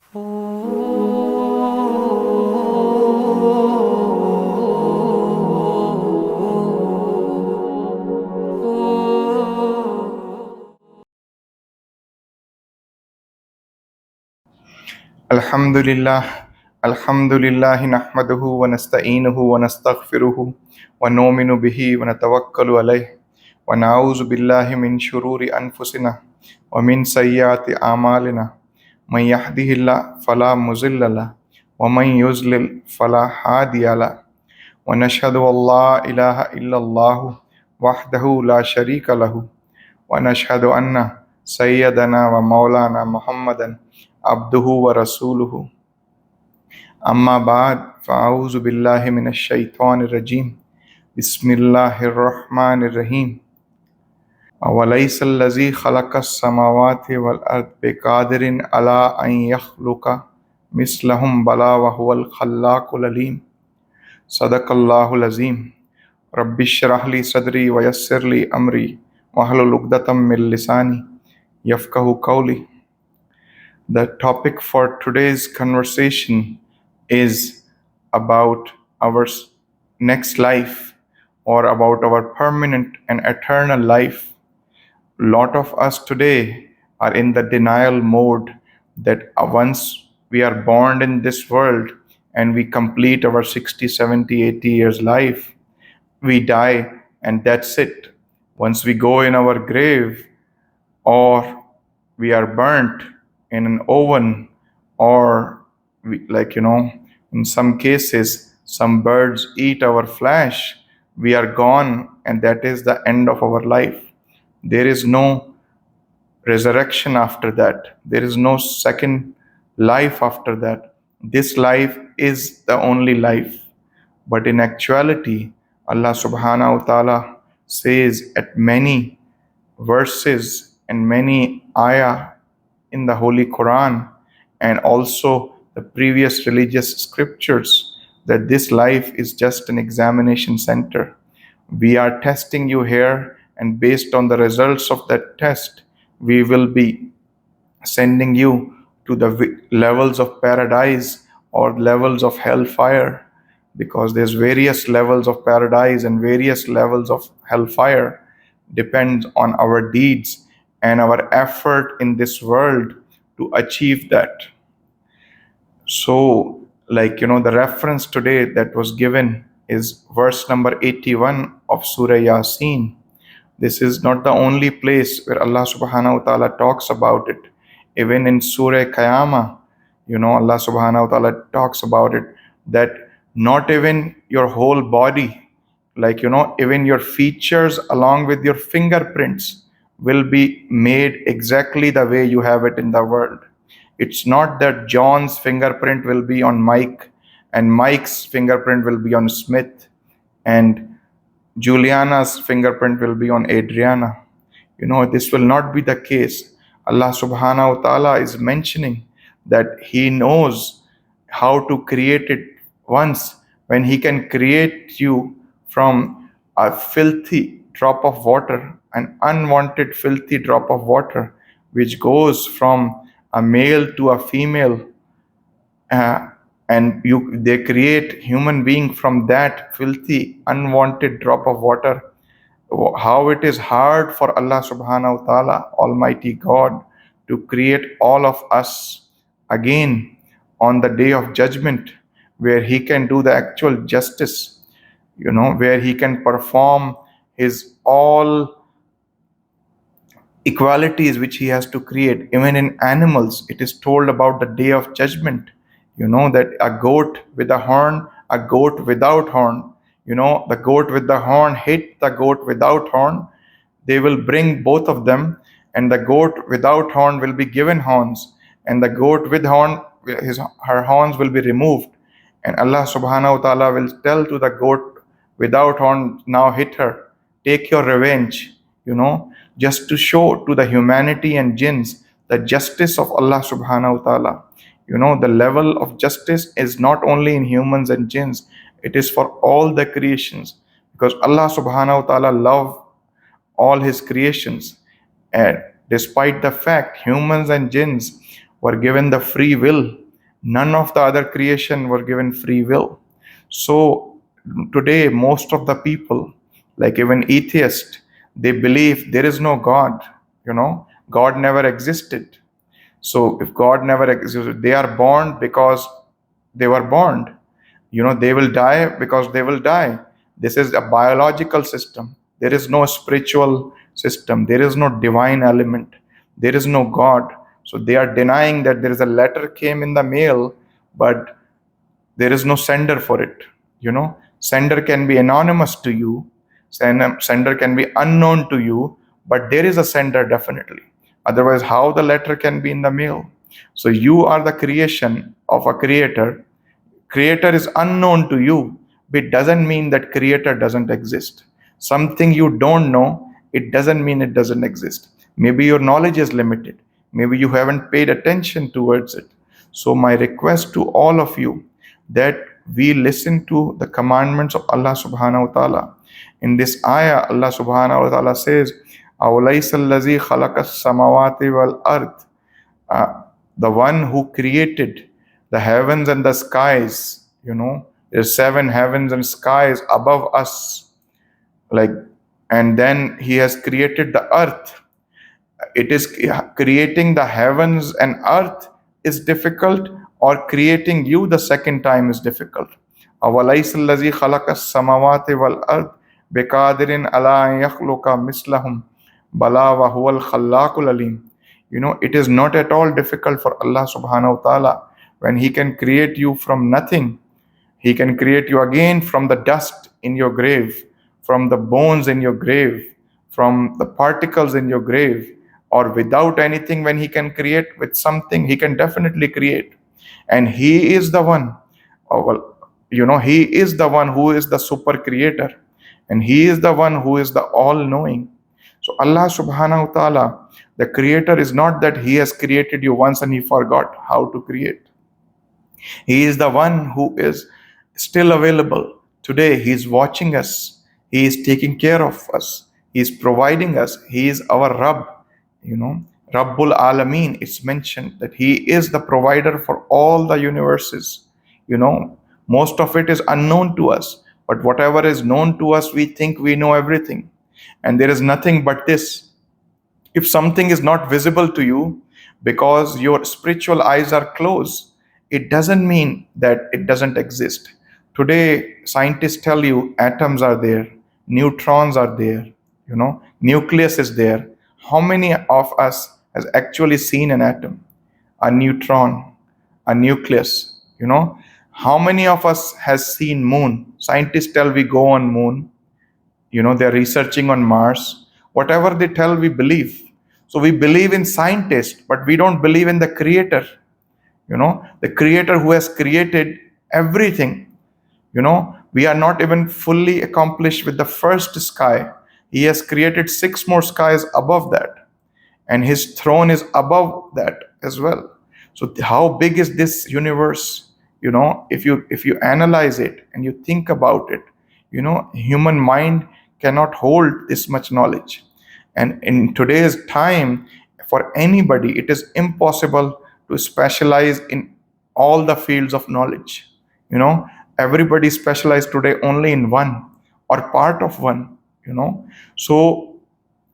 Alhamdulillah, Alhamdulillah, nahmaduhu wa nasta'inuhu wa nastaghfiruhu wa nu'minu bihi wa natawakkalu alayh wa na'udzu billahi min shururi anfusina wa min sayyiati a'malina. Man yahdihillah fala mudilla lah wa man yudlil fala hadiya lah. Wa nashhadu an la ilaha illallah wahdahu la sharika lahu wa nashhadu anna sayyidana wa maulana Muhammadan abduhu wa rasuluhu. أما بعد فأعوذ بالله من الشيطان الرجيم بسم الله الرحمن الرحيم أوليس الذي خلق السماوات والأرض بقادر على أن يخلق مثلهم بلى وهو الخلاق العليم صدق الله العظيم رب اشرح لي صدري ويسر لي أمري واحلل عقدة من لساني يفقهوا قولي. The topic for today's conversation is about our next life, or about our permanent and eternal life. A lot of us today are in the denial mode that once we are born in this world and we complete our 60, 70, 80 years life, we die and that's it. Once we go in our grave, or we are burnt in an oven, or in some cases some birds eat our flesh, we are gone and that is the end of our life. There is no resurrection after that. There is no second life after that. This life is the only life. But in actuality, Allah subhanahu wa ta'ala says at many verses and many ayah in the Holy Quran, and also the previous religious scriptures, that this life is just an examination center. We are testing you here, and based on the results of that test, we will be sending you to the levels of paradise or levels of hellfire, because there's various levels of paradise and various levels of hellfire. Depends on our deeds and our effort in this world to achieve that. So, the reference today that was given is verse number 81 of Surah Yaseen. This is not the only place where Allah subhanahu wa ta'ala talks about it. Even in Surah Qiyamah, Allah subhanahu wa ta'ala talks about it, that not even your whole body, even your features along with your fingerprints will be made exactly the way you have it in the world. It's not that John's fingerprint will be on Mike and Mike's fingerprint will be on Smith and Juliana's fingerprint will be on Adriana. This will not be the case. Allah subhanahu wa ta'ala is mentioning that He knows how to create it once. When He can create you from a filthy drop of water, an unwanted filthy drop of water, which goes from a male to a female, and they create human being from that filthy unwanted drop of water. How it is hard for Allah subhanahu wa ta'ala, Almighty God, to create all of us again on the day of judgment, where He can do the actual justice, where He can perform His all equalities which He has to create. Even in animals, it is told about the day of judgment, that a goat with a horn, a goat without horn, the goat with the horn hit the goat without horn. They will bring both of them, and the goat without horn will be given horns, and the goat with horn, her horns will be removed. And Allah subhanahu wa ta'ala will tell to the goat without horn, now hit her, take your revenge, just to show to the humanity and jinns the justice of Allah subhanahu wa ta'ala. The level of justice is not only in humans and jinns, it is for all the creations, because Allah subhanahu wa ta'ala loves all His creations. And despite the fact humans and jinns were given the free will. None of the other creation were given free will. So today, most of the people, like even atheists, they believe there is no God. God never existed. So if God never existed, they are born because they were born. They will die because they will die. This is a biological system. There is no spiritual system. There is no divine element. There is no God. So they are denying that there is a letter came in the mail, but there is no sender for it. Sender can be anonymous to you, sender can be unknown to you, but there is a sender definitely. Otherwise, how the letter can be in the mail? So you are the creation of a creator. Creator is unknown to you, but it doesn't mean that creator doesn't exist. Something you don't know, it doesn't mean it doesn't exist. Maybe your knowledge is limited. Maybe you haven't paid attention towards it. So my request to all of you, that we listen to the commandments of Allah subhanahu wa ta'ala. In this ayah, Allah subhanahu wa ta'ala says, أَوْلَيْسَ الَّذِي خَلَقَ السَّمَوَاتِ وَالْأَرْضِ, the one who created the heavens and the skies. There's 7 heavens and skies above us, like, and then he has created the earth. It is creating the heavens and earth is difficult, or creating you the second time is difficult. أَوَلَيْسَ الَّذِي خَلَقَ السَّمَوَاتِ وَالْأَرْضِ بِقَادِرٍ عَلَىٰ أَن يَخْلُقَ مِثْلَهُم بَلَىٰ وَهُوَ الْخَلَّاقُ الْعَلِيمُ. It is not at all difficult for Allah subhanahu wa ta'ala when He can create you from nothing. He can create you again from the dust in your grave, from the bones in your grave, from the particles in your grave, or without anything. When He can create with something, He can definitely create. And He is the one, He is the one who is the super creator, and He is the one who is the all-knowing. So Allah subhanahu wa ta'ala, the creator, is not that He has created you once and He forgot how to create. He is the one who is still available. Today, He is watching us. He is taking care of us. He is providing us. He is our Rabb. Rabbul Alameen. It's mentioned that He is the provider for all the universes. Most of it is unknown to us. But whatever is known to us, we think we know everything. And there is nothing but this. If something is not visible to you because your spiritual eyes are closed, it doesn't mean that it doesn't exist. Today, scientists tell you atoms are there, neutrons are there, nucleus is there. How many of us has actually seen an atom, a neutron, a nucleus? How many of us has seen moon? Scientists tell we go on moon. They're researching on Mars. Whatever they tell, we believe. So we believe in scientists, but we don't believe in the creator. The creator who has created everything. We are not even fully accomplished with the first sky. He has created 6 more skies above that, and His throne is above that as well. So how big is this universe? If you analyze it and you think about it, human mind cannot hold this much knowledge. And in today's time, for anybody, it is impossible to specialize in all the fields of knowledge. Everybody specialized today only in one or part of one. So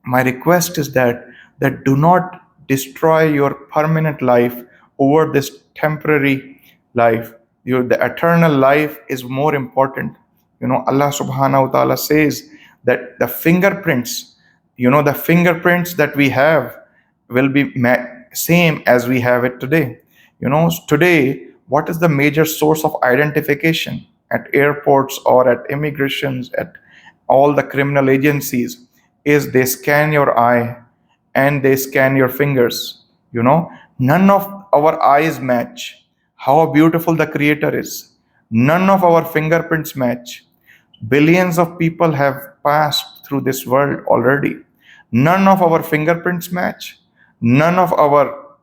my request is that do not destroy your permanent life over this temporary life. The eternal life is more important. Allah subhanahu wa ta'ala says that the fingerprints that we have will be same as we have it today. Today, what is the major source of identification at airports or at immigrations, at all the criminal agencies, is they scan your eye and they scan your fingers. None of our eyes match. How beautiful the creator is. None of our fingerprints match. Billions of people have passed through this world already. None of our fingerprints match. None of our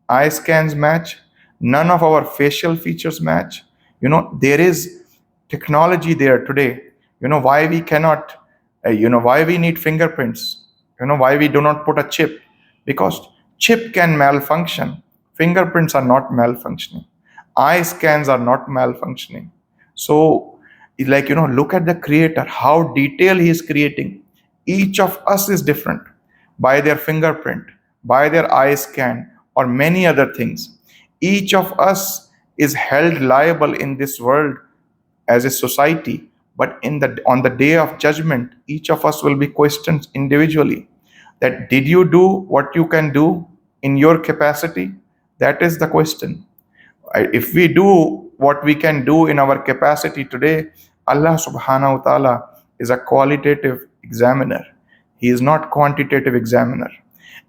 eye scans match. None of our facial features match. There is technology there today. Why we cannot, why we need fingerprints. Why we do not put a chip? Because chip can malfunction. Fingerprints are not malfunctioning. Eye scans are not malfunctioning. So, like, look at the creator, how detailed he is creating. Each of us is different by their fingerprint, by their eye scan, or many other things. Each of us is held liable in this world as a society, but on the day of judgment, each of us will be questioned individually, that did you do what you can do in your capacity? That is the question. If we do what we can do in our capacity today, Allah subhanahu wa ta'ala is a qualitative examiner. He is not quantitative examiner.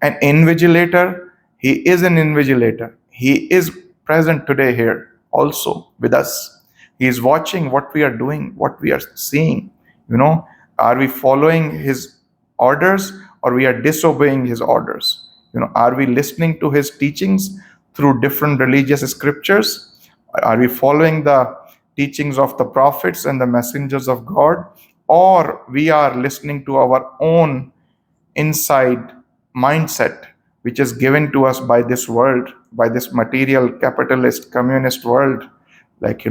An invigilator, he is an invigilator. He is present today here also with us. He is watching what we are doing, what we are seeing. Are we following his orders, or we are disobeying his orders? Are we listening to his teachings through different religious scriptures? Are we following the teachings of the prophets and the messengers of God, or we are listening to our own inside mindset, which is given to us by this world, by this material, capitalist, communist world? Like,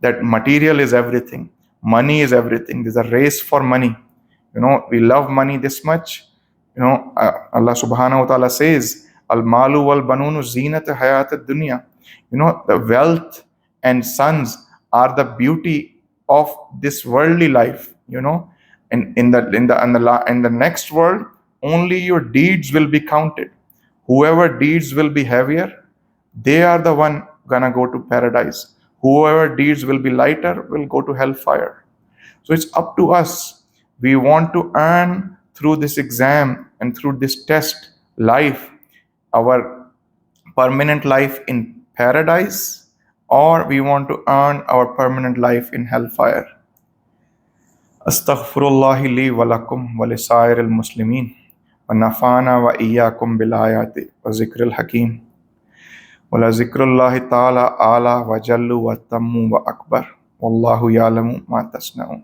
that material is everything, money is everything. There's a race for money. We love money this much. Allah subhanahu wa ta'ala says, Al malu wal banunu zinat hayat dunya. The wealth and sons are the beauty of this worldly life. And in the next world, only your deeds will be counted. Whoever deeds will be heavier, they are the one gonna go to paradise. Whoever deeds will be lighter will go to hellfire. So it's up to us. We want to earn through this exam and through this test life, our permanent life in paradise, or we want to earn our permanent life in hellfire. Astaghfirullah li wa lakum wa lisair al-muslimin wa nafana wa iyyakum bil ayati wa zikril hakim wa la zikrullahi ta'ala ala wa jallu wa tammu wa akbar wallahu ya'lamu ma tasna'un.